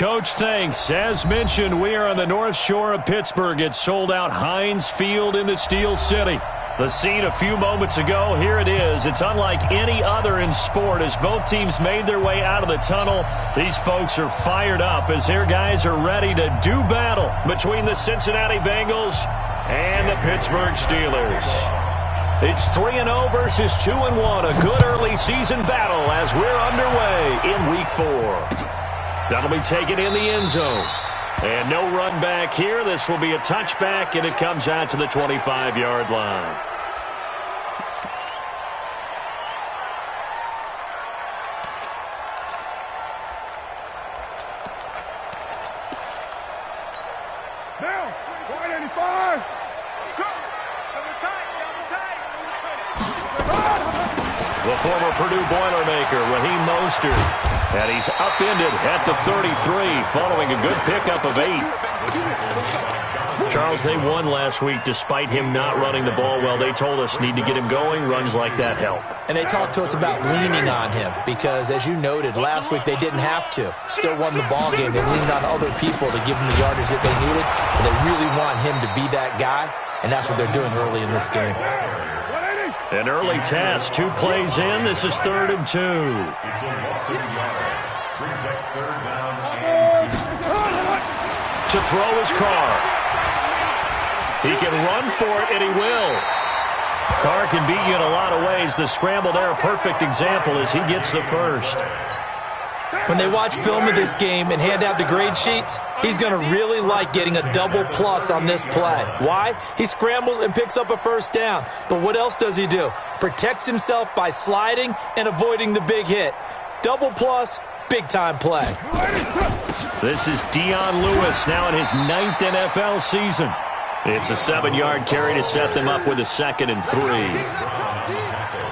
Coach, thanks. As mentioned, we are on the North Shore of Pittsburgh. It's sold out Heinz Field in the Steel City. The scene a few moments ago, here it is. It's unlike any other in sport as both teams made their way out of the tunnel. These folks are fired up as their guys are ready to do battle between the Cincinnati Bengals and the Pittsburgh Steelers. It's 3-0 versus 2-1, a good early season battle as we're underway in Week 4. That'll be taken in the end zone. And no run back here. This will be a touchback, and it comes out to the 25-yard line. Now, 185. The former Purdue Boilermaker, Raheem Mostert. And he's upended at the 33 following a good pickup of 8. Charles, they won last week despite him not running the ball well. They told us need to get him going. Runs like that help. And they talked to us about leaning on him because, as you noted, last week they didn't have to. Still won the ball game. They leaned on other people to give them the yardage that they needed. But they really want him to be that guy, and that's what they're doing early in this game. An early test. 2 plays in. This is 3rd and 2. To throw his Carr. He can run for it, and he will. Carr can beat you in a lot of ways. The scramble there, a perfect example as he gets the first. When they watch film of this game and hand out the grade sheets, he's going to really like getting a double plus on this play. Why? He scrambles and picks up a first down. But what else does he do? Protects himself by sliding and avoiding the big hit. Double plus, big-time play. This is Dion Lewis now in his 9th NFL season. It's a 7-yard carry to set them up with a 2nd and 3.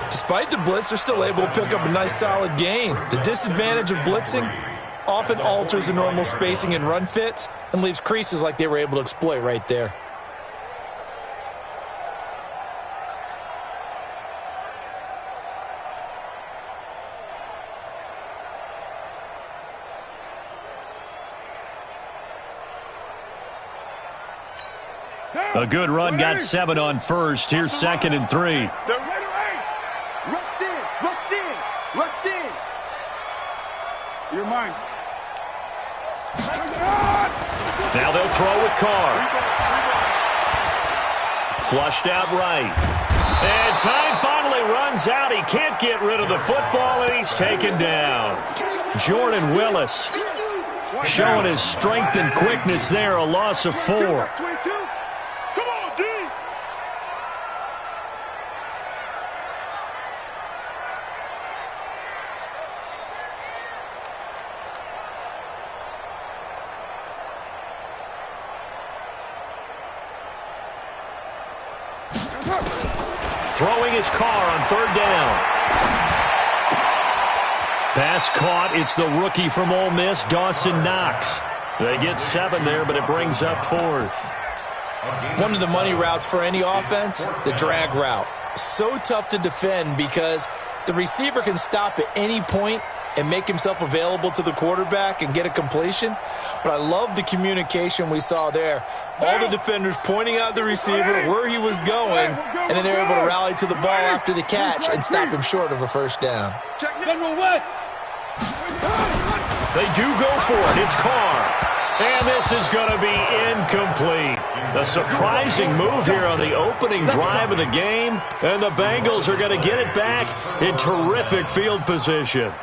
Despite the blitz, they're still able to pick up a nice solid gain. The disadvantage of blitzing often alters the normal spacing and run fits and leaves creases like they were able to exploit right there. A good run got 7 on first. Here's 2nd and 3. Rush in. You're mine. Now they'll throw with Carr. Flushed out right. And time finally runs out. He can't get rid of the football, and he's taken down. Jordan Willis showing his strength and quickness there. A loss of 4. Throwing his Carr on 3rd down. Pass caught. It's the rookie from Ole Miss, Dawson Knox. They get 7 there, but it brings up 4th. One of the money routes for any offense, the drag route. So tough to defend because the receiver can stop at any point and make himself available to the quarterback and get a completion. But I love the communication we saw there. All the defenders pointing out the receiver, where he was going, and then they're able to rally to the ball after the catch and stop him short of a first down. General West. They do go for it. It's Carr. And this is going to be incomplete. A surprising move here on the opening drive of the game. And the Bengals are going to get it back in terrific field position.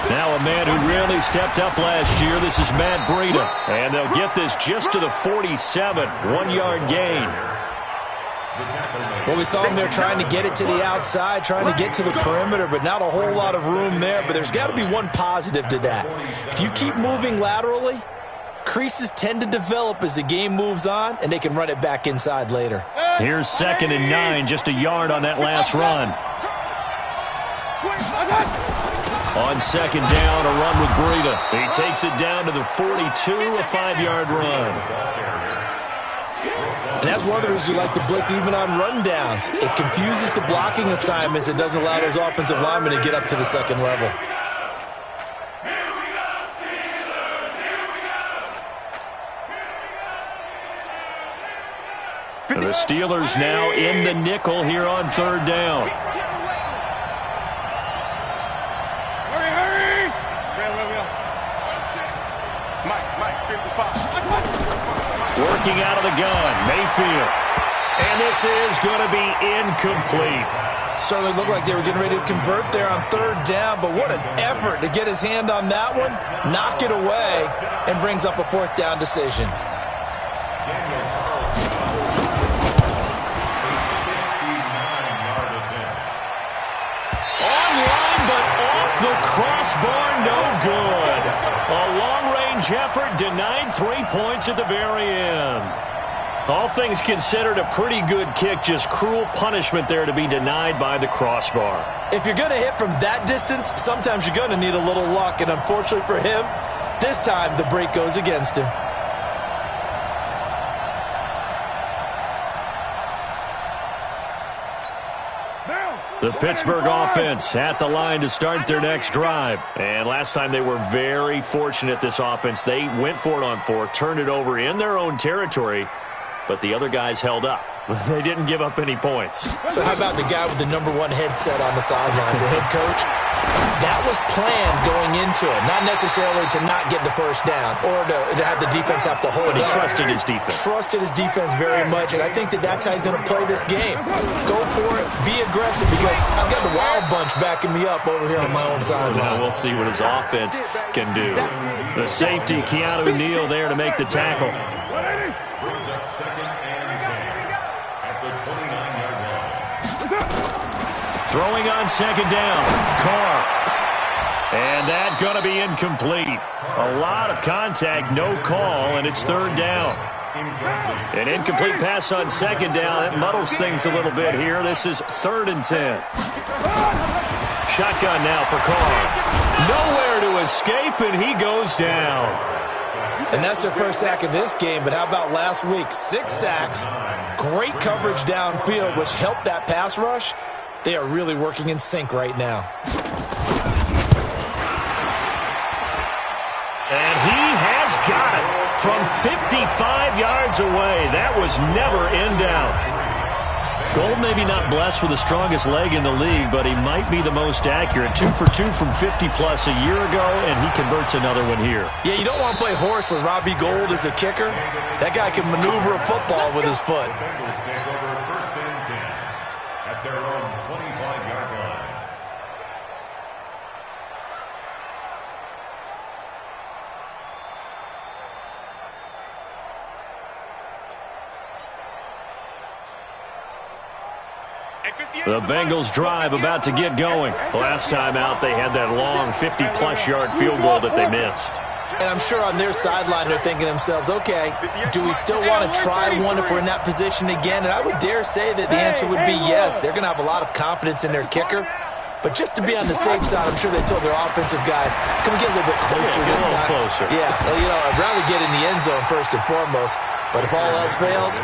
Now a man who really stepped up last year. This is Matt Breida. And they'll get this just to the 47. 1-yard gain. Well, we saw him there trying to get it to the outside, trying to get to the perimeter, but not a whole lot of room there. But there's got to be one positive to that. If you keep moving laterally, creases tend to develop as the game moves on, and they can run it back inside later. Here's 2nd and 9, just a yard on that last run. On 2nd down, a run with Breida. He takes it down to the 42, a 5-yard run. And that's one of the reasons you like to blitz even on rundowns. It confuses the blocking assignments. It doesn't allow those offensive linemen to get up to the second level. The Steelers now in the nickel here on third down. Hurry! Will. Mike, 55. Working out of the gun, Mayfield. And this is going to be incomplete. Certainly looked like they were getting ready to convert there on third down, but what an effort to get his hand on that one, knock it away, and brings up a fourth down decision. The crossbar, no good. A long-range effort denied 3 points at the very end. All things considered, a pretty good kick, just cruel punishment there to be denied by the crossbar. If you're going to hit from that distance, sometimes you're going to need a little luck, and unfortunately for him, this time the break goes against him. The Pittsburgh offense at the line to start their next drive. And last time they were very fortunate, this offense. They went for it on fourth, turned it over in their own territory, but the other guys held up. They didn't give up any points. So how about the guy with the #1 headset on the sidelines, the head coach? That was planned going into it, not necessarily to not get the first down or to have the defense have to hold it. But he trusted his defense. Trusted his defense very much, and I think that's how he's going to play this game. Go for it, be aggressive, because I've got the Wild Bunch backing me up over here on my own sideline. Now we'll see what his offense can do. The safety, Keanu Neal, there to make the tackle. Throwing on second down, Carr. And that's going to be incomplete. A lot of contact, no call, and it's third down. An incomplete pass on second down. That muddles things a little bit here. This is 3rd and 10. Shotgun now for Carr. Nowhere to escape, and he goes down. And that's their first sack of this game, but how about last week? 6 sacks, great coverage downfield, which helped that pass rush. They are really working in sync right now. And he has got it from 55 yards away. That was never in doubt. Gold maybe not blessed with the strongest leg in the league, but he might be the most accurate. 2 for 2 from 50-plus a year ago, and he converts another one here. Yeah, you don't want to play horse with Robbie Gould as a kicker. That guy can maneuver a football with his foot. The Bengals drive about to get going. Last time out, they had that long 50-plus yard field goal that they missed. And I'm sure on their sideline, they're thinking to themselves, okay, do we still want to try one if we're in that position again? And I would dare say that the answer would be yes. They're going to have a lot of confidence in their kicker. But just to be on the safe side, I'm sure they told their offensive guys, can we get a little bit closer this time? Closer. Yeah, you know, I'd rather get in the end zone first and foremost. But if all else fails,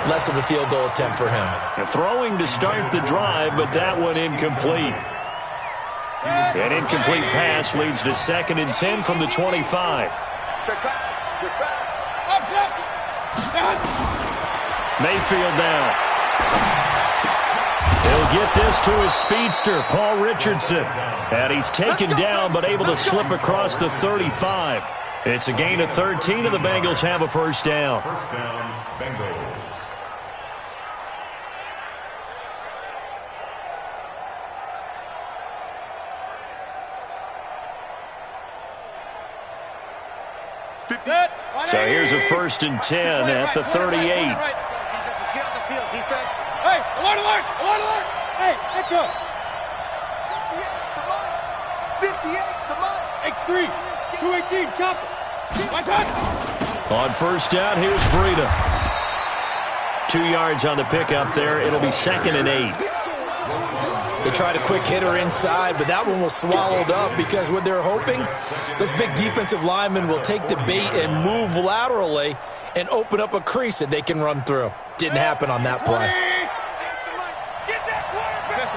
less of a field goal attempt for him. Throwing to start the drive, but that one incomplete. An incomplete pass leads to 2nd and 10 from the 25. Mayfield now. He'll get this to his speedster, Paul Richardson. And he's taken down, but able to slip across the 35. It's a gain of 13, and the Bengals have a first down. First down, Bengals. So here's a 1st and 10 at the 38. Hey, alert! Hey, echo! 58, come on! X3, 218, chopper! On first down, here's Breida. 2 yards on the pickup there. It'll be 2nd and 8. They tried a quick hitter inside, but that one was swallowed up because what they're hoping, those big defensive linemen will take the bait and move laterally and open up a crease that they can run through. Didn't happen on that play. Get that quarterback.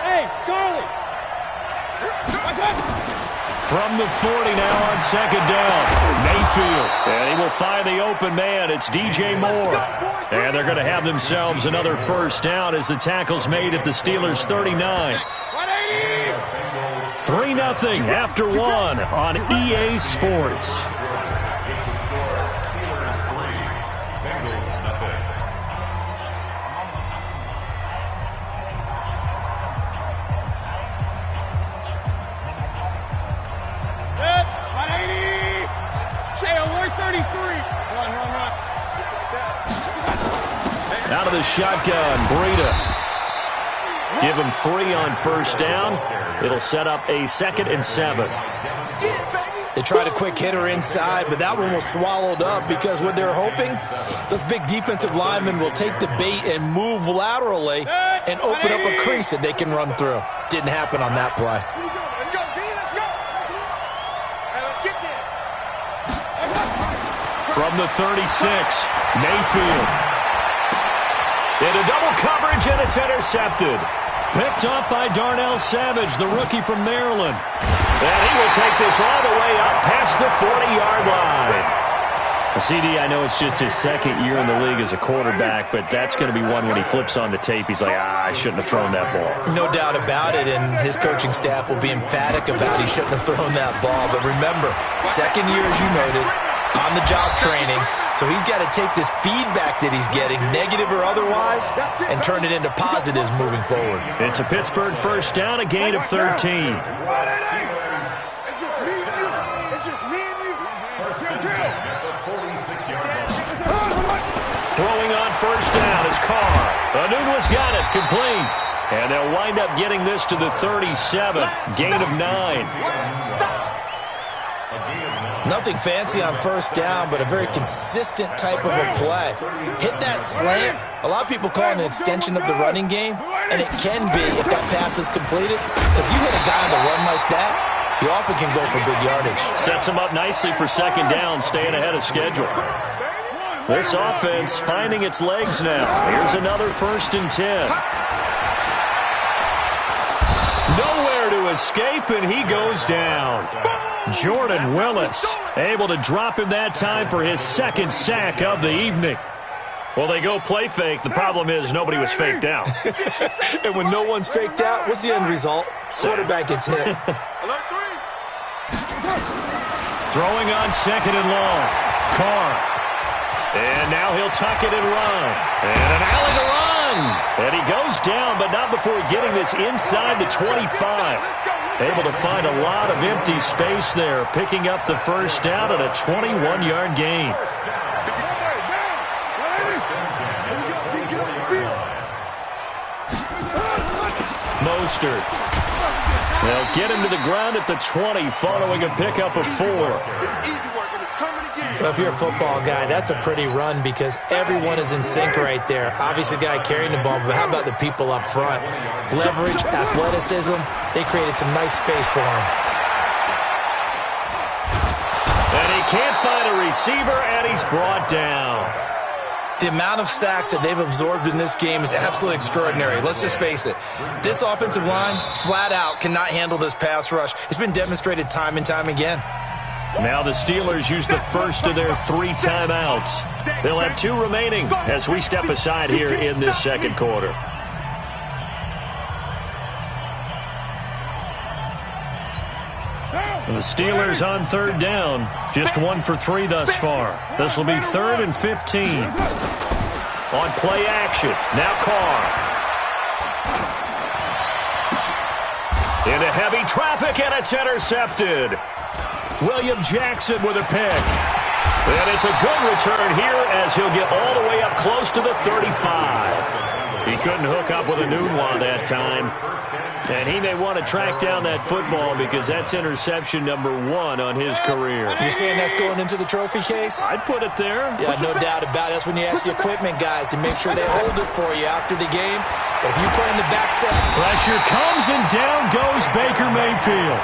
Hey, Charlie. From the 40 now on second down. Mayfield. And he will find the open man. It's DJ Moore. And they're going to have themselves another first down as the tackle's made at the Steelers' 39. 3-0 after one on EA Sports. Out of the shotgun, Breida. Give him 3 on first down. It'll set up a 2nd and 7. They tried a quick hitter inside, but that one was swallowed up because what they're hoping, those big defensive linemen will take the bait and move laterally and open up a crease that they can run through. Didn't happen on that play. Let's go, B, let's go. Hey, let's get there. From the 36, Mayfield. Into double coverage, and it's intercepted. Picked up by Darnell Savage, the rookie from Maryland. And he will take this all the way up past the 40-yard line. CD, I know it's just his 2nd year in the league as a quarterback, but that's going to be one when he flips on the tape. He's like, I shouldn't have thrown that ball. No doubt about it, and his coaching staff will be emphatic about he shouldn't have thrown that ball. But remember, 2nd year, as you noted, on-the-job training. So he's got to take this feedback that he's getting, negative or otherwise, and turn it into positives moving forward. It's a Pittsburgh first down, a gain of 13. It's just me and you. It's just me and you. Throwing on first down is Carr. Anunwa's got it, complete. And they'll wind up getting this to the 37, gain of 9. Nothing fancy on first down, but a very consistent type of a play. Hit that slant. A lot of people call it an extension of the running game, and it can be if that pass is completed. Because you hit a guy on the run like that, he often can go for big yardage. Sets him up nicely for second down, staying ahead of schedule. This offense finding its legs now. Here's another 1st and 10. Nowhere to escape, and he goes down. Jordan Willis able to drop him that time for his 2nd sack of the evening. Well, they go play fake. The problem is nobody was faked out. And when no one's faked out, what's the end result? Quarterback gets hit. Throwing on 2nd and long. Carr. And now he'll tuck it and run. And an alley to run. And he goes down, but not before getting this inside the 25. Able to find a lot of empty space there, picking up the first down at a 21-yard gain. Mostert. They'll get him to the ground at the 20 following a pickup of 4. Well, if you're a football guy, that's a pretty run because everyone is in sync right there. Obviously, the guy carrying the ball, but how about the people up front? Leverage, athleticism, they created some nice space for him. And he can't find a receiver, and he's brought down. The amount of sacks that they've absorbed in this game is absolutely extraordinary. Let's just face it. This offensive line, flat out, cannot handle this pass rush. It's been demonstrated time and time again. Now the Steelers use the first of their 3 timeouts. They'll have 2 remaining as we step aside here in this second quarter. And the Steelers on 3rd down. Just 1 for 3 thus far. This will be 3rd and 15. On play action. Now Carr. Into heavy traffic, and it's intercepted. William Jackson with a pick. And it's a good return here as he'll get all the way up close to the 35. He couldn't hook up with Anunwa that time. And he may want to track down that football because that's interception number 1 on his career. You're saying that's going into the trophy case? I'd put it there. Yeah, no doubt about it. That's when you ask the equipment guys to make sure they hold it for you after the game. But if you play in the back set. Pressure comes, and down goes Baker Mayfield.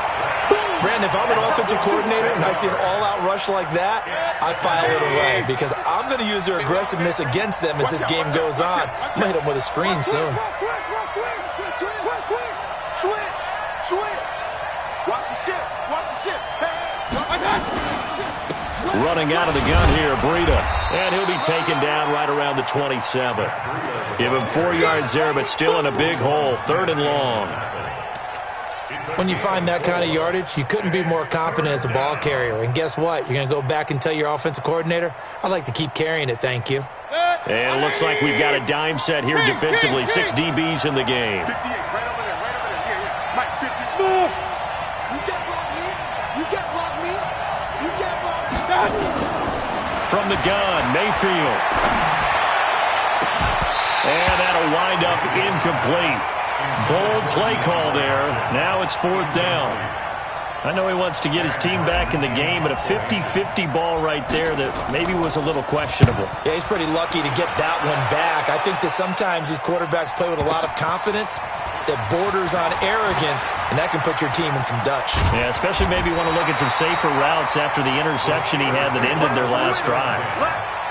Brandon, if I'm an offensive coordinator and I see an all-out rush like that, I file it away because I'm going to use their aggressiveness against them as this game goes on. I'm going to hit them with a screen soon. Switch. Watch the ship. Running out of the gun here, Breida. And he'll be taken down right around the 27. Give him 4 yards there, but still in a big hole. 3rd and long. When you find that kind of yardage, you couldn't be more confident as a ball carrier. And guess what? You're going to go back and tell your offensive coordinator, I'd like to keep carrying it, thank you. And it looks like we've got a dime set here defensively. 6 DBs in the game. 58, right over there. Mike, 50. Move. You can't block me. From the gun, Mayfield. And that'll wind up incomplete. Bold play call there. Now it's 4th down. I know he wants to get his team back in the game, but a 50-50 ball right there that maybe was a little questionable. Yeah, he's pretty lucky to get that one back. I think that sometimes these quarterbacks play with a lot of confidence that borders on arrogance, and that can put your team in some Dutch. Yeah, especially maybe want to look at some safer routes after the interception he had that ended their last drive.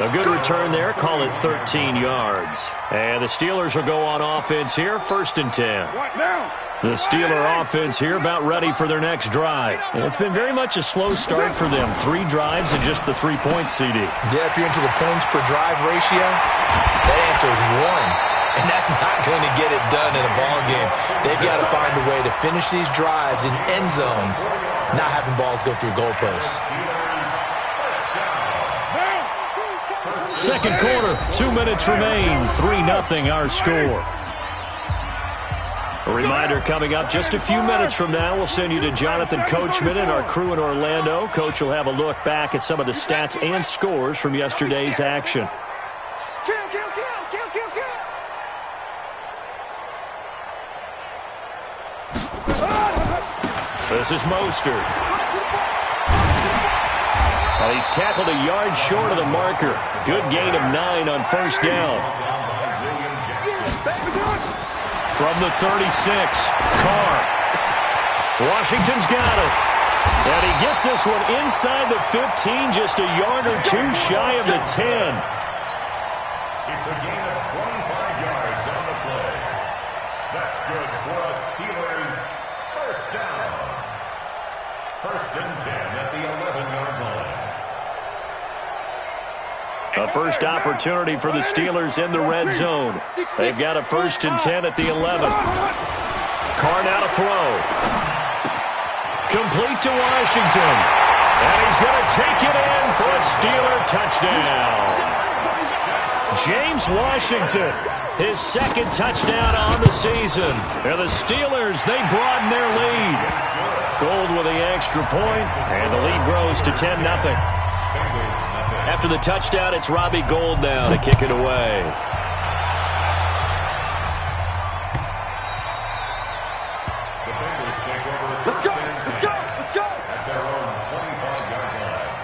A good return there. Call it 13 yards. And the Steelers will go on offense here. 1st and 10. The Steeler offense here about ready for their next drive. And it's been very much a slow start for them. 3 drives and just the 3 points, CD. Yeah, if you're into the points per drive ratio, that answer is 1. And that's not going to get it done in a ball game. They've got to find a way to finish these drives in end zones, not having balls go through goalposts. 2nd quarter, 2 minutes remain. 3-0 our score. A reminder coming up just a few minutes from now, we'll send you to Jonathan Coachman and our crew in Orlando. Coach will have a look back at some of the stats and scores from yesterday's action. Kill. This is Mostert. Well, he's tackled a yard short of the marker. Good gain of 9 on 1st down. From the 36, Carr. Washington's got it. And he gets this one inside the 15, just a yard or 2 shy of the 10. It's a gain of 25 yards on the play. That's good for a Steelers 1st down. 1st and 10 at the 11-yard line. A first opportunity for the Steelers in the red zone. They've got a 1st and 10 at the 11. Carr now to throw. Complete to Washington. And he's going to take it in for a Steeler touchdown. James Washington, his 2nd touchdown on the season. And the Steelers, they broaden their lead. Gold with the extra point, and the lead grows to 10-0. After the touchdown, it's Robbie Gould now to kick it away. Let's go. At their own 25-yard line.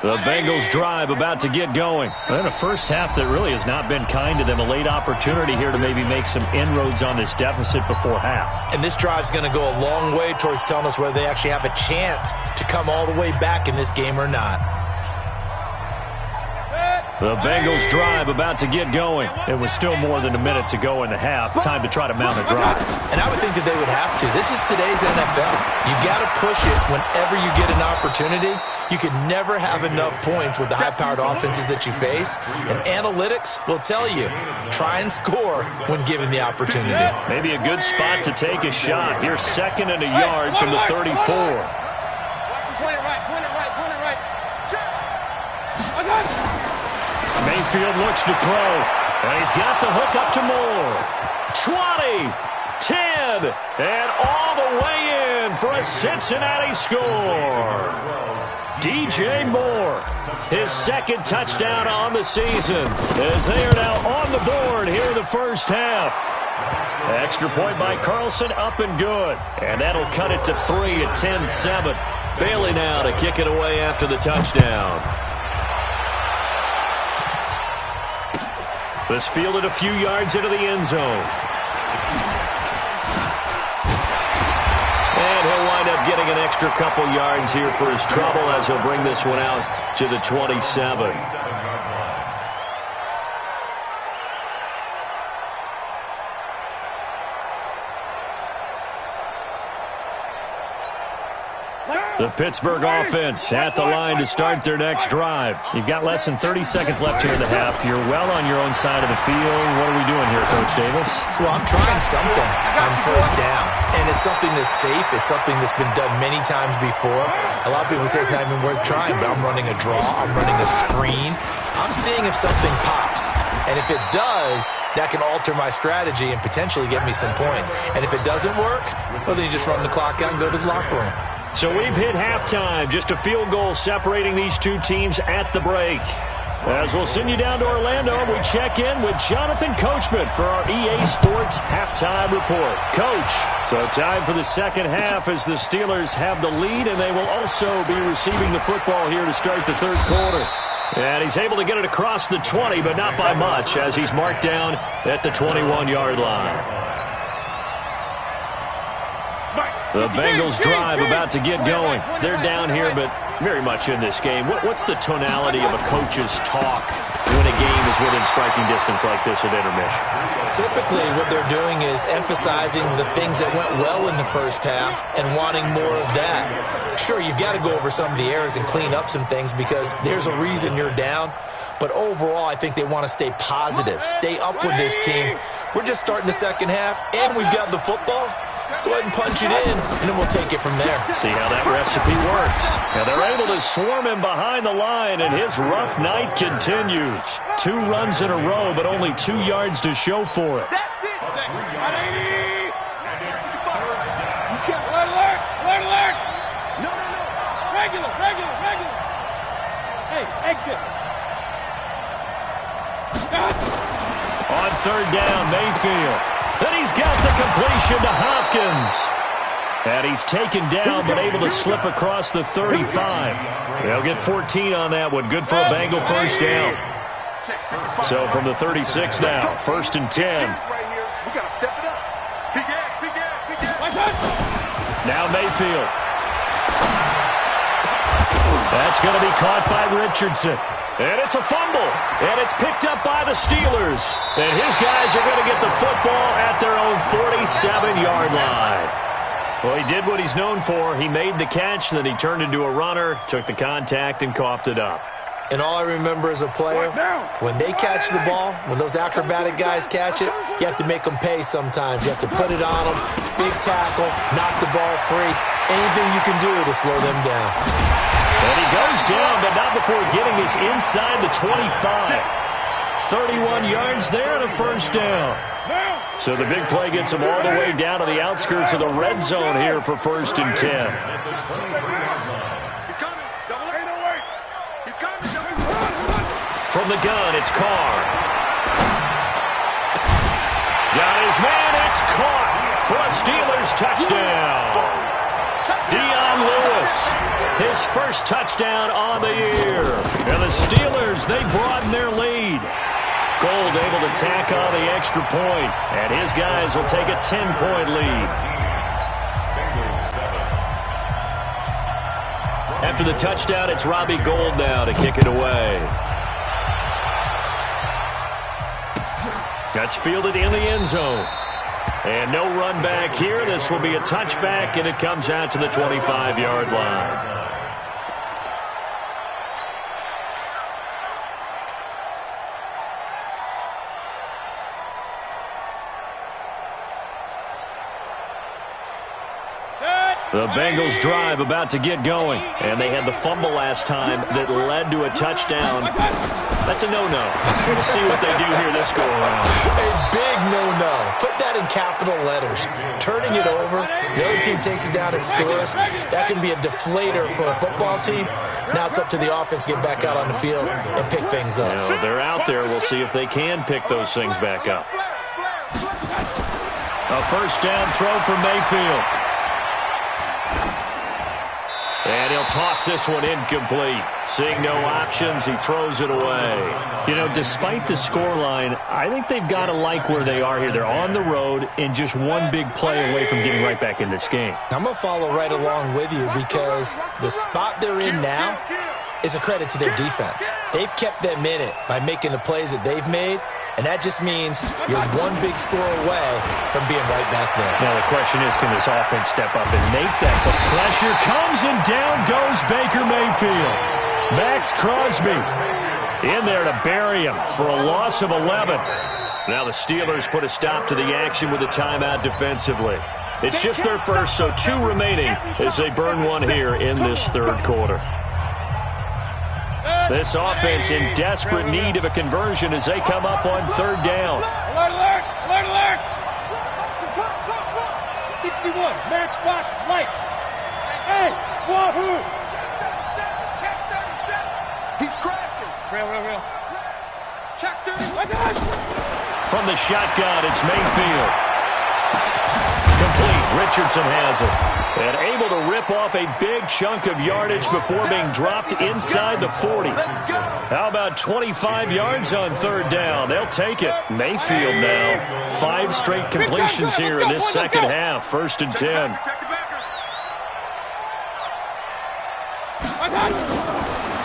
The Bengals drive about to get going. And a first half that really has not been kind to them. A late opportunity here to maybe make some inroads on this deficit before half. And this drive's going to go a long way towards telling us whether they actually have a chance to come all the way back in this game or not. The Bengals drive about to get going. It was still more than a minute to go in the half. Time to try to mount a drive. And I would think that they would have to. This is today's NFL. You got to push it whenever you get an opportunity. You can never have enough points with the high-powered offenses that you face. And analytics will tell you, try and score when given the opportunity. Maybe a good spot to take a shot. Here's 2nd and a yard from the 34. Point it right. I got it. Mayfield looks to throw, and he's got the hook up to Moore. 20, 10, and all the way in for a Cincinnati score. DJ Moore, his 2nd touchdown on the season, as they are now on the board here in the first half. Extra point by Carlson, up and good. And that'll cut it to 3 at 10-7. Bailey now to kick it away after the touchdown. This fielded a few yards into the end zone. And he'll wind up getting an extra couple yards here for his trouble as he'll bring this one out to the 27. The Pittsburgh offense at the line to start their next drive. You've got less than 30 seconds left here in the half. You're well on your own side of the field. What are we doing here, Coach Davis? Well, I'm trying something on first down. And it's something that's safe. It's something that's been done many times before. A lot of people say it's not even worth trying, but I'm running a draw. I'm running a screen. I'm seeing if something pops. And if it does, that can alter my strategy and potentially get me some points. And if it doesn't work, well, then you just run the clock out and go to the locker room. So we've hit halftime. Just a field goal separating these two teams at the break. As we'll send you down to Orlando, we check in with Jonathan Coachman for our EA Sports Halftime Report. Coach, so time for the second half as the Steelers have the lead, and they will also be receiving the football here to start the third quarter. And he's able to get it across the 20, but not by much, as he's marked down at the 21-yard line. The Bengals drive about to get going. They're down here, but very much in this game. What's the tonality of a coach's talk when a game is within striking distance like this at intermission? Typically, what they're doing is emphasizing the things that went well in the first half and wanting more of that. Sure, you've got to go over some of the errors and clean up some things because there's a reason you're down. But overall, I think they want to stay positive, stay up with this team. We're just starting the second half, and we've got the football. Let's go ahead and punch it in, and then we'll take it from there. See how that recipe works. And they're able to swarm him behind the line, and his rough night continues. 2 runs in a row, but only 2 yards to show for it. That's it. Alert. No. Regular. Hey, exit. On third down, Mayfield. And he's got the completion to Hopkins. And he's taken down, but able to slip across the 35. They'll get 14 on that one. Good for a Bengal first down. So from the 36 now, 1st and 10. We got to step it up. Big ass. Now Mayfield. That's going to be caught by Richardson. And it's a fumble. And it's picked up by the Steelers. And his guys are going to get the football at their own 47-yard line. Well, he did what he's known for. He made the catch, then he turned into a runner, took the contact, and coughed it up. And all I remember as a player, when they catch the ball, when those acrobatic guys catch it, you have to make them pay sometimes. You have to put it on them, big tackle, knock the ball free. Anything you can do to slow them down. And he goes down, but not before getting his inside the 25. 31 yards there and a first down. So the big play gets him all the way down to the outskirts of the red zone here for 1st and 10. From the gun, it's Carr. Got his man, it's caught for a Steelers touchdown. Dion Lewis, his first touchdown on the year. And the Steelers, they broaden their lead. Gold able to tack on the extra point, and his guys will take a 10-point lead. After the touchdown, it's Robbie Gould now to kick it away. That's fielded in the end zone. And no run back here. This will be a touchback, and it comes out to the 25-yard line. The Bengals drive about to get going, and they had the fumble last time that led to a touchdown. That's a no-no. We'll see what they do here this go-around. A big no-no. Put that in capital letters. Turning it over, the other team takes it down and scores. That can be a deflator for a football team. Now it's up to the offense to get back out on the field and pick things up. They're out there. We'll see if they can pick those things back up. A first down throw for Mayfield. And he'll toss this one incomplete. Seeing no options, he throws it away. You know, despite the scoreline, I think they've got to like where they are here. They're on the road and just one big play away from getting right back in this game. I'm going to follow right along with you because the spot they're in now is a credit to their defense. They've kept them in it by making the plays that they've made, and that just means you're one big score away from being right back there. Now the question is, can this offense step up and make that? But pressure comes, and down goes Baker Mayfield. Max Crosby in there to bury him for a loss of 11. Now the Steelers put a stop to the action with a timeout defensively. It's just their first, so 2 remaining as they burn one here in this third quarter. This offense in desperate need of a conversion as they come up on third down. Alert, alert, alert, alert. 61, Matchbox Lights. Hey, Wahoo. Check 37. He's crashing. Real. Check 37. From the shotgun, it's Mayfield. Complete. Richardson has it. And able to rip off a big chunk of yardage before being dropped inside the 40. How about 25 yards on third down? They'll take it. Mayfield now. 5 straight completions here in this second half. First and 10.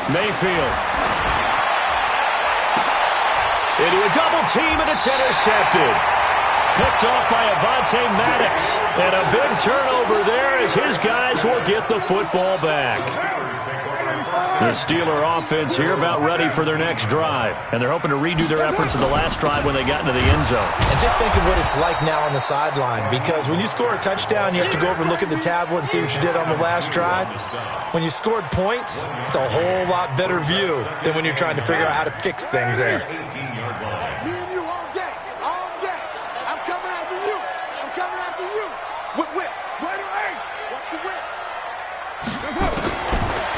Mayfield. Into a double team, and it's intercepted. Picked off by Avonte Maddox. And a big turnover there as his guys will get the football back. The Steeler offense here about ready for their next drive. And they're hoping to redo their efforts in the last drive when they got into the end zone. And just think of what it's like now on the sideline. Because when you score a touchdown, you have to go over and look at the tablet and see what you did on the last drive. When you scored points, it's a whole lot better view than when you're trying to figure out how to fix things there.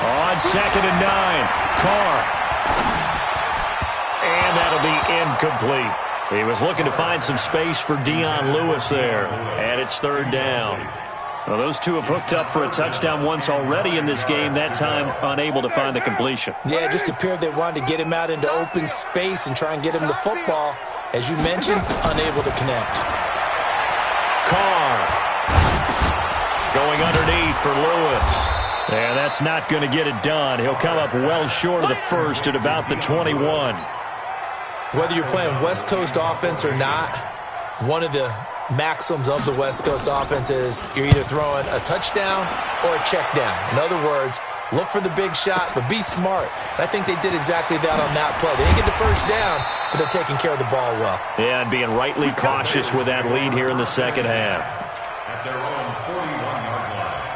On 2nd and 9, Carr. And that'll be incomplete. He was looking to find some space for Dion Lewis there. And it's third down. Well, those two have hooked up for a touchdown once already in this game, that time unable to find the completion. Yeah, it just appeared they wanted to get him out into open space and try and get him the football. As you mentioned, unable to connect. Carr going underneath for Lewis. And that's not going to get it done. He'll come up well short of the first at about the 21. Whether you're playing West Coast offense or not, one of the maxims of the West Coast offense is you're either throwing a touchdown or a check down. In other words, look for the big shot, but be smart. And I think they did exactly that on that play. They didn't get the first down, but they're taking care of the ball well. Yeah, and being rightly cautious with that lead here in the second half. At their own 41-yard line.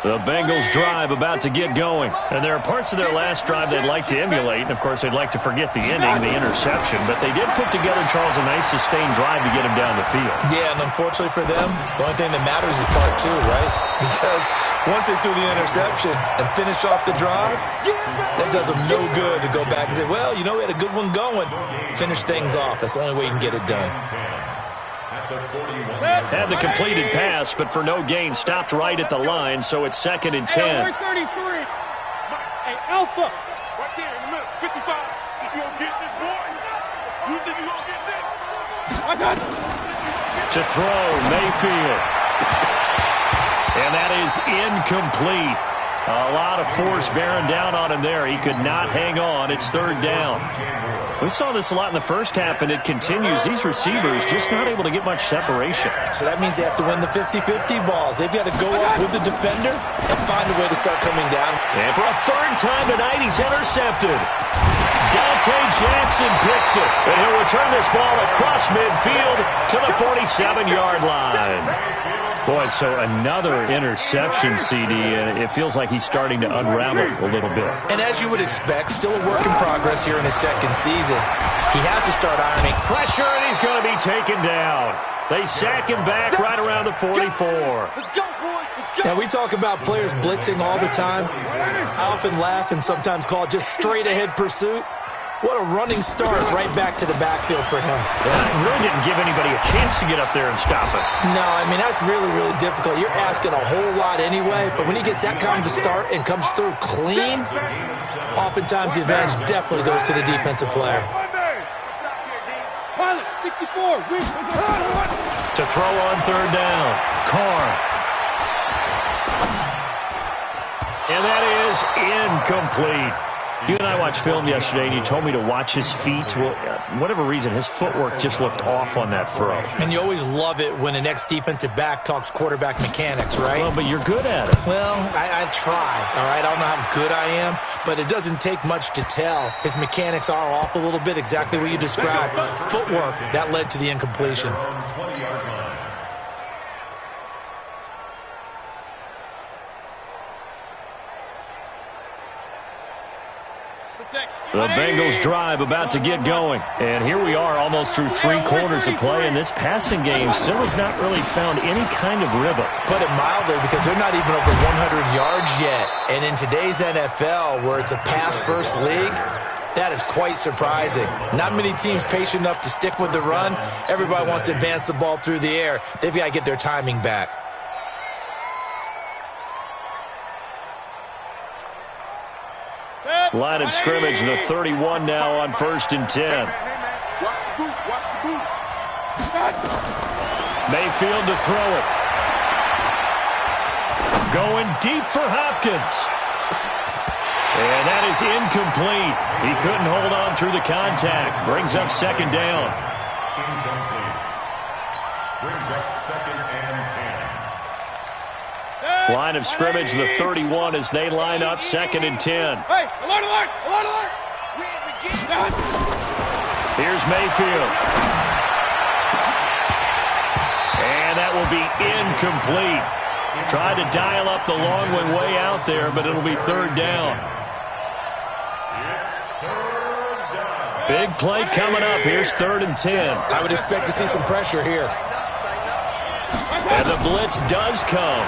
The Bengals drive about to get going. And there are parts of their last drive they'd like to emulate. And, of course, they'd like to forget the ending, the interception. But they did put together, Charles, a nice sustained drive to get him down the field. Yeah, and unfortunately for them, the only thing that matters is part 2, right? Because once they threw the interception and finished off the drive, that does them no good to go back and say, well, you know, we had a good one going. Finish things off. That's the only way you can get it done. Had the completed pass, but for no gain, stopped right at the line, so it's 2nd and 10. Hey, 33. Hey, Alpha. Right there in the middle, 55. If you don't get this, boy, you think you don't get this? I got it. To throw, Mayfield. And that is incomplete. A lot of force bearing down on him there. He could not hang on. It's third down. We saw this a lot in the first half, and it continues. These receivers just not able to get much separation. So that means they have to win the 50-50 balls. They've got to go up with the defender and find a way to start coming down. And for a third time tonight, he's intercepted. Dante Jackson picks it, and he'll return this ball across midfield to the 47-yard line. Boy, so another interception, CD, and it feels like he's starting to unravel a little bit. And as you would expect, still a work in progress here in his second season. He has to start ironing. Pressure, and he's going to be taken down. They sack him back right around the 44. Let's go, boys. Let's Now, we talk about players blitzing all the time. I often laugh and sometimes call it just straight-ahead pursuit. What a running start right back to the backfield for him. Yeah, it really didn't give anybody a chance to get up there and stop it. No, I mean, that's really, really difficult. You're asking a whole lot anyway, but when he gets that kind of a start and comes through clean, oftentimes the advantage definitely goes to the defensive player. Pilot, 64, To throw on third down, Carr. And that is incomplete. You and I watched film yesterday, and you told me to watch his feet. Well, for whatever reason, his footwork just looked off on that throw. And you always love it when an ex-defensive back talks quarterback mechanics, right? Well, but you're good at it. Well, I try, all right? I don't know how good I am, but it doesn't take much to tell. His mechanics are off a little bit, exactly what you described. Footwork, that led to the incompletion. The Bengals drive about to get going. And here we are almost through 3 quarters of play, and this passing game still has not really found any kind of rhythm. Put it mildly, because they're not even over 100 yards yet. And in today's NFL, where it's a pass-first league, that is quite surprising. Not many teams patient enough to stick with the run. Everybody wants to advance the ball through the air. They've got to get their timing back. Line of scrimmage, the 31 now on 1st and 10. Mayfield to throw it. Going deep for Hopkins. And that is incomplete. He couldn't hold on through the contact. Brings up 2nd down. Incomplete. Brings up 2nd and 10. Line of scrimmage, the 31 as they line up 2nd and 10. Hey, alert, alert, alert, alert. Here's Mayfield. And that will be incomplete. Tried to dial up the long one way out there, but it'll be 3rd down. Big play coming up. Here's 3rd and 10. I would expect to see some pressure here. And the blitz does come.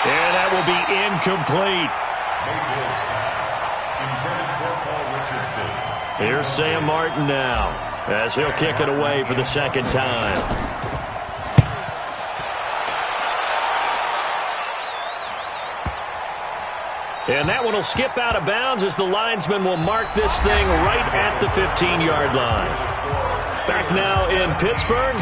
And that will be incomplete. Here's Sam Martin now, as he'll kick it away for the 2nd time. And that one will skip out of bounds as the linesman will mark this thing right at the 15-yard line. Back now in Pittsburgh.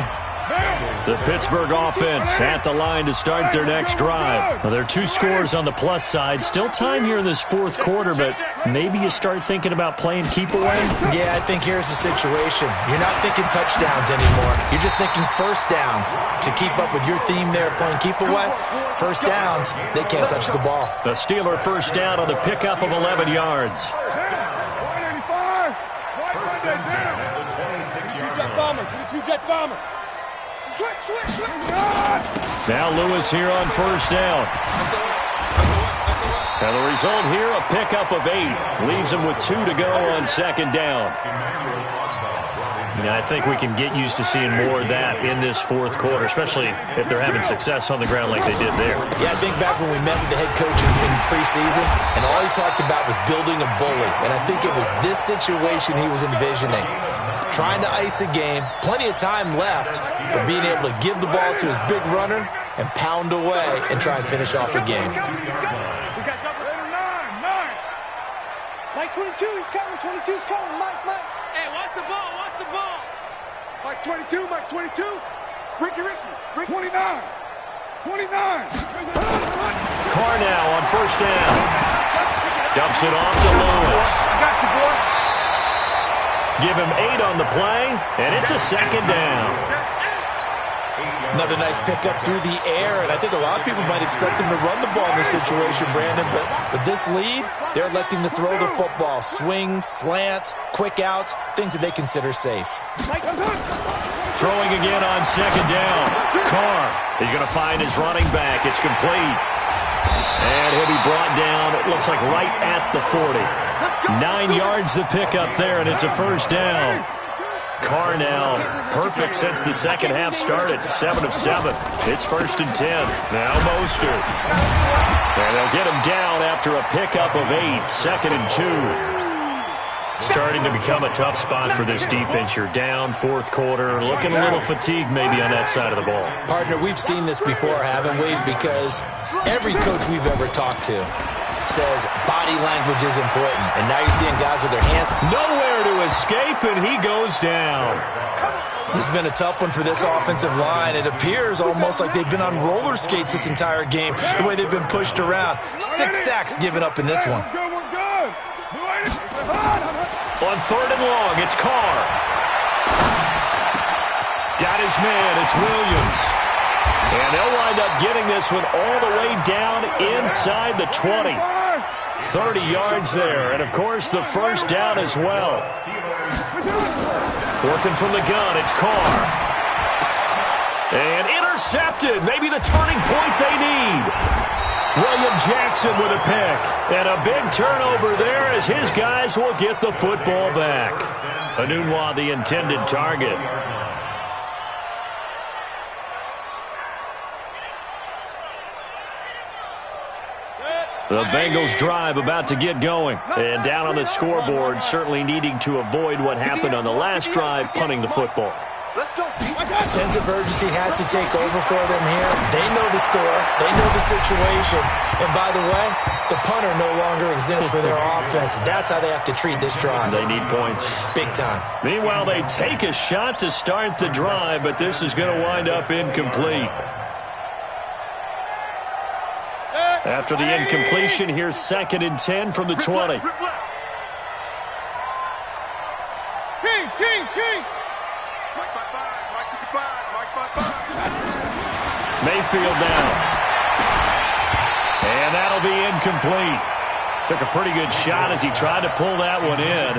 The Pittsburgh offense at the line to start their next drive. Well, there are 2 scores on the plus side. Still time here in this 4th quarter, but maybe you start thinking about playing keep away? Yeah, I think here's the situation. You're not thinking touchdowns anymore. You're just thinking first downs. To keep up with your theme there, playing keep away, first downs, they can't touch the ball. The Steeler first down on the pickup of 11 yards. 185. First and 10 at the 26-yard Jet line. bombers, 22 jet bombers. Now Lewis here on first down. And the result here, a pickup of 8. Leaves him with 2 to go on 2nd down. I think we can get used to seeing more of that in this 4th quarter, especially if they're having success on the ground like they did there. Yeah, I think back when we met with the head coach in preseason, and all he talked about was building a bully. And I think it was this situation he was envisioning. Trying to ice a game, plenty of time left, but being able to give the ball to his big runner and pound away and try and finish off the game. We got double 9. Mike 22, he's coming. 22's coming. Mike. Hey, watch the ball. Mike 22, Mike 22. Ricky. 29. Carr now on first down. Dumps it off to Lewis. I got you, boy. Give him 8 on the play, and it's a 2nd down. Another nice pickup through the air, and I think a lot of people might expect him to run the ball in this situation, Brandon, but with this lead, they're electing to throw the football. Swings, slants, quick outs, things that they consider safe. Throwing again on 2nd down. Carr is going to find his running back. It's complete. And he'll be brought down, it looks like right at the 40. 9 yards the pickup there, and it's a first down. Carr now perfect since the second half started. 7 of 7. It's 1st and 10. Now Mostert. And they'll get him down after a pickup of 8. 2nd and 2. Starting to become a tough spot for this defense. You're down 4th quarter. Looking a little fatigued maybe on that side of the ball. Partner, we've seen this before, haven't we? Because every coach we've ever talked to says body language is important. And now you're seeing guys with their hands. Nowhere to escape, and he goes down. This has been a tough one for this offensive line. It appears almost like they've been on roller skates this entire game, the way they've been pushed around. 6 sacks given up in this one. On 3rd and long, it's Carr. Got his man, it's Williams. And they'll wind up getting this one all the way down inside the 20. 30 yards there, and of course the first down as well. Working from the gun, it's Carr. And intercepted, maybe the turning point they need. William Jackson with a pick. And a big turnover there as his guys will get the football back. Anunwa, the intended target. The Bengals drive about to get going. And down on the scoreboard, certainly needing to avoid what happened on the last drive, punting the football. Let's go. Sense of urgency has to take over for them here. They know the score. They know the situation. And by the way, the punter no longer exists for their offense. That's how they have to treat this drive. They need points. Big time. Meanwhile, they take a shot to start the drive, but this is going to wind up incomplete. After the incompletion, here's 2nd and 10 from the 20. Mayfield now. And that'll be incomplete. Took a pretty good shot as he tried to pull that one in.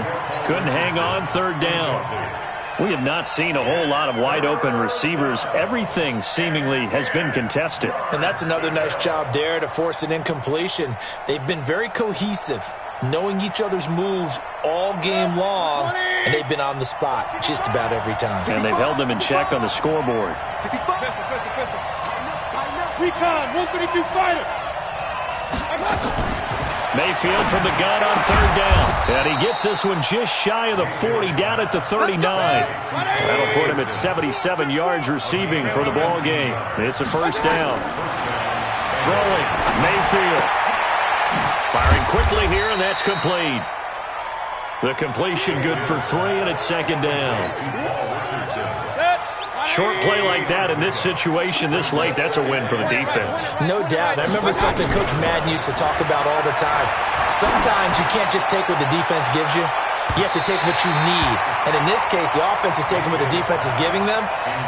Couldn't hang on 3rd down. We have not seen a whole lot of wide-open receivers. Everything seemingly has been contested. And that's another nice job there to force an incompletion. They've been very cohesive, knowing each other's moves all game long, and they've been on the spot just about every time. And they've held them in check on the scoreboard. Recon, 132 fighter. Mayfield from the gun on 3rd down. And he gets this one just shy of the 40, down at the 39. That'll put him at 77 yards receiving for the ball game. It's a 1st down. Throwing, Mayfield. Firing quickly here, and that's complete. The completion good for 3, and it's 2nd down. Short play like that in this situation this late, that's a win for the defense. No doubt. I remember something Coach Madden used to talk about all the time. Sometimes you can't just take what the defense gives you. You have to take what you need. And in this case, the offense is taking what the defense is giving them,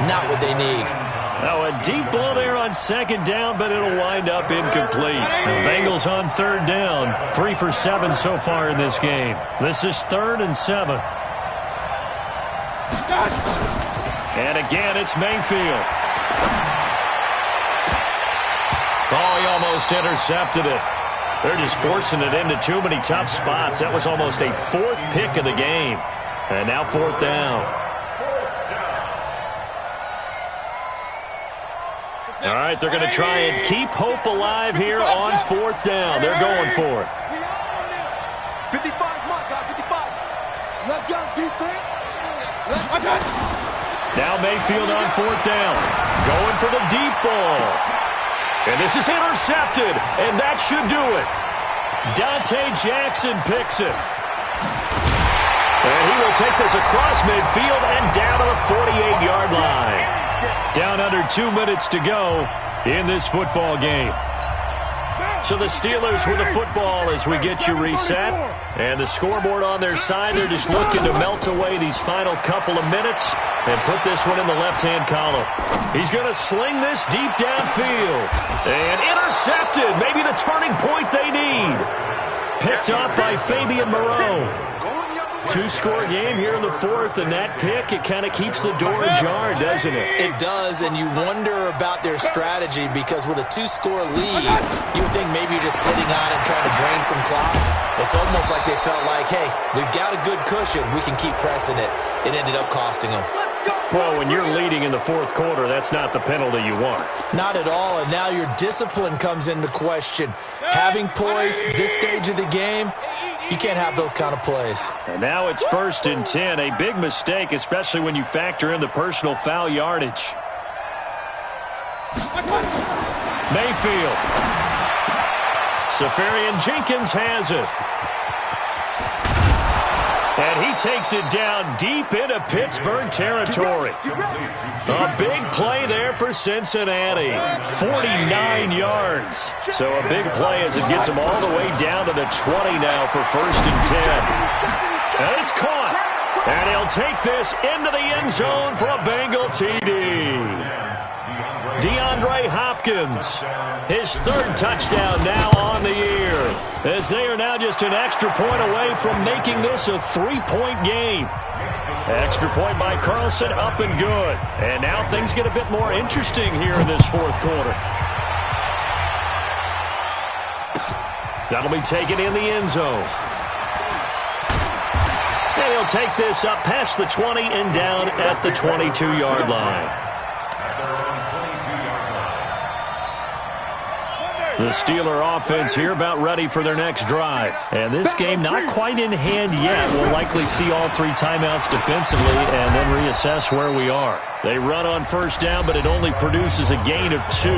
not what they need. Now a deep ball there on 2nd down, but it'll wind up incomplete. The Bengals on 3rd down. 3 for 7 so far in this game. This is 3rd and 7. And again, it's Mayfield. Oh, he almost intercepted it. They're just forcing it into too many tough spots. That was almost a 4th pick of the game. And now 4th down. All right, they're going to try and keep hope alive here on 4th down. They're going for it. 55, my guy, 55. Let's go, defense. Let's go. Now Mayfield on 4th down. Going for the deep ball. And this is intercepted, and that should do it. Dante Jackson picks it. And he will take this across midfield and down to the 48-yard line. Down under 2 minutes to go in this football game. So the Steelers with the football as we get you reset. And the scoreboard on their side, they're just looking to melt away these final couple of minutes and put this one in the left-hand column. He's going to sling this deep downfield. And intercepted. Maybe the turning point they need. Picked up by Fabian Moreau. Two-score game here in the fourth, and that pick, it kind of keeps the door ajar, doesn't it? It does, and you wonder about their strategy because with a two-score lead, you would think maybe you're just sitting on it trying to drain some clock. It's almost like they felt like, hey, we've got a good cushion. We can keep pressing it. It ended up costing them. Well, when you're leading in the fourth quarter, that's not the penalty you want. Not at all, and now your discipline comes into question. Having poise this stage of the game, you can't have those kind of plays. And now it's 1st and 10, a big mistake, especially when you factor in the personal foul yardage. Mayfield. Safarian Jenkins has it. And he takes it down deep into Pittsburgh territory. A big play there for Cincinnati. 49 yards. So a big play as it gets him all the way down to the 20 now for 1st and 10. And it's caught. And he'll take this into the end zone for a Bengal TD. DeAndre Hopkins, his 3rd touchdown now on the year, as they are now just an extra point away from making this a 3-point game. Extra point by Carlson, up and good. And now things get a bit more interesting here in this fourth quarter. That'll be taken in the end zone. And he'll take this up past the 20 and down at the 22-yard line. The Steeler offense here about ready for their next drive. And this game not quite in hand yet. We'll likely see all 3 timeouts defensively and then reassess where we are. They run on 1st down, but it only produces a gain of 2.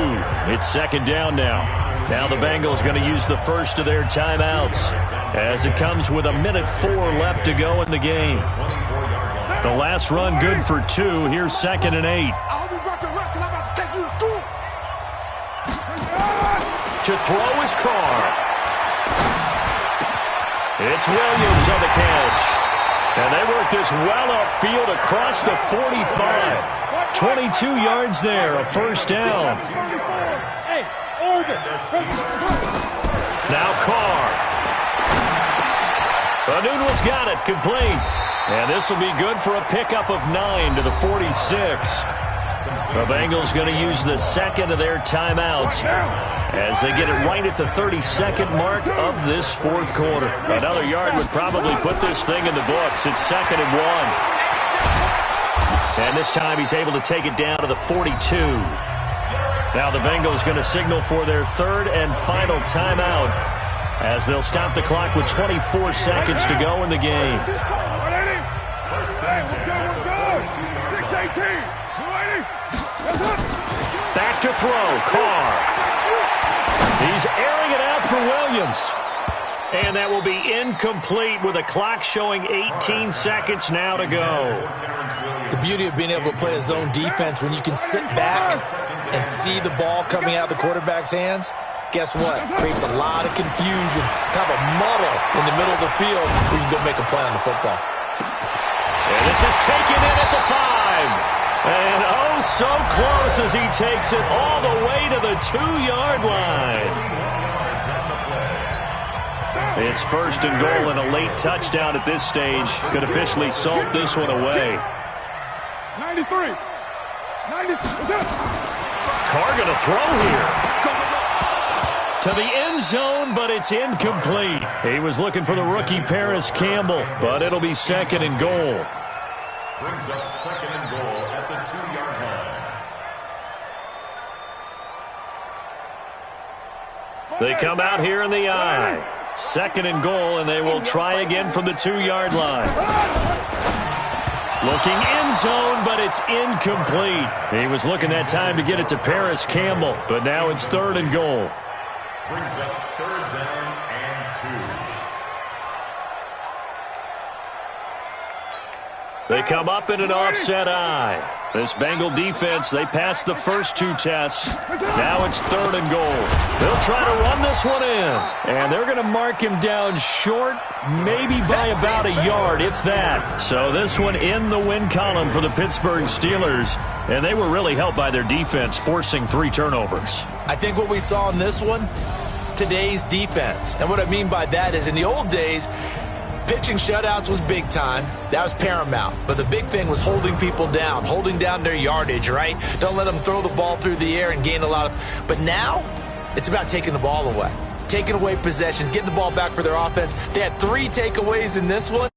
It's 2nd down now. Now the Bengals going to use the first of their timeouts as it comes with 1:04 left to go in the game. The last run good for 2. Here's 2nd and 8. To throw his car. It's Williams on the catch. And they work this well upfield across the 45. 22 yards there, a 1st down. Now Carr. Anunwa's got it, complete. And this will be good for a pickup of 9 to the 46. The Bengals going to use the 2nd of their timeouts as they get it right at the 32nd mark of this fourth quarter. Another yard would probably put this thing in the books. It's 2nd and 1. And this time he's able to take it down to the 42. Now the Bengals going to signal for their 3rd and final timeout as they'll stop the clock with 24 seconds to go in the game. Back to throw, Carr. He's airing it out for Williams. And that will be incomplete with a clock showing 18 seconds now to go. The beauty of being able to play a zone defense when you can sit back and see the ball coming out of the quarterback's hands, guess what? Creates a lot of confusion, kind of a muddle in the middle of the field where you can go make a play on the football. And this is taken in at the 5. And oh, so close as he takes it all the way to the 2-yard line. It's 1st and goal and a late touchdown at this stage. Could officially salt this one away. 93. Carr going to throw here. To the end zone, but it's incomplete. He was looking for the rookie Paris Campbell, but it'll be 2nd and goal. Brings up 2nd and goal at the 2-yard line. They come out here in the I. 2nd and goal, and they will try again from the 2-yard line. Looking end zone, but it's incomplete. He was looking that time to get it to Paris Campbell, but now it's 3rd and goal. Brings up 3rd down and 2. They come up in an offset I. This Bengal defense, they passed the first 2 tests. Now it's 3rd and goal. They'll try to run this one in. And they're going to mark him down short, maybe by about a yard, if that. So this one in the win column for the Pittsburgh Steelers. And they were really helped by their defense, forcing 3 turnovers. I think what we saw in this one, today's defense. And what I mean by that is in the old days, pitching shutouts was big time. That was paramount. But the big thing was holding people down, holding down their yardage, right? Don't let them throw the ball through the air and gain a lot of... But now, it's about taking the ball away. Taking away possessions, getting the ball back for their offense. They had 3 takeaways in this one.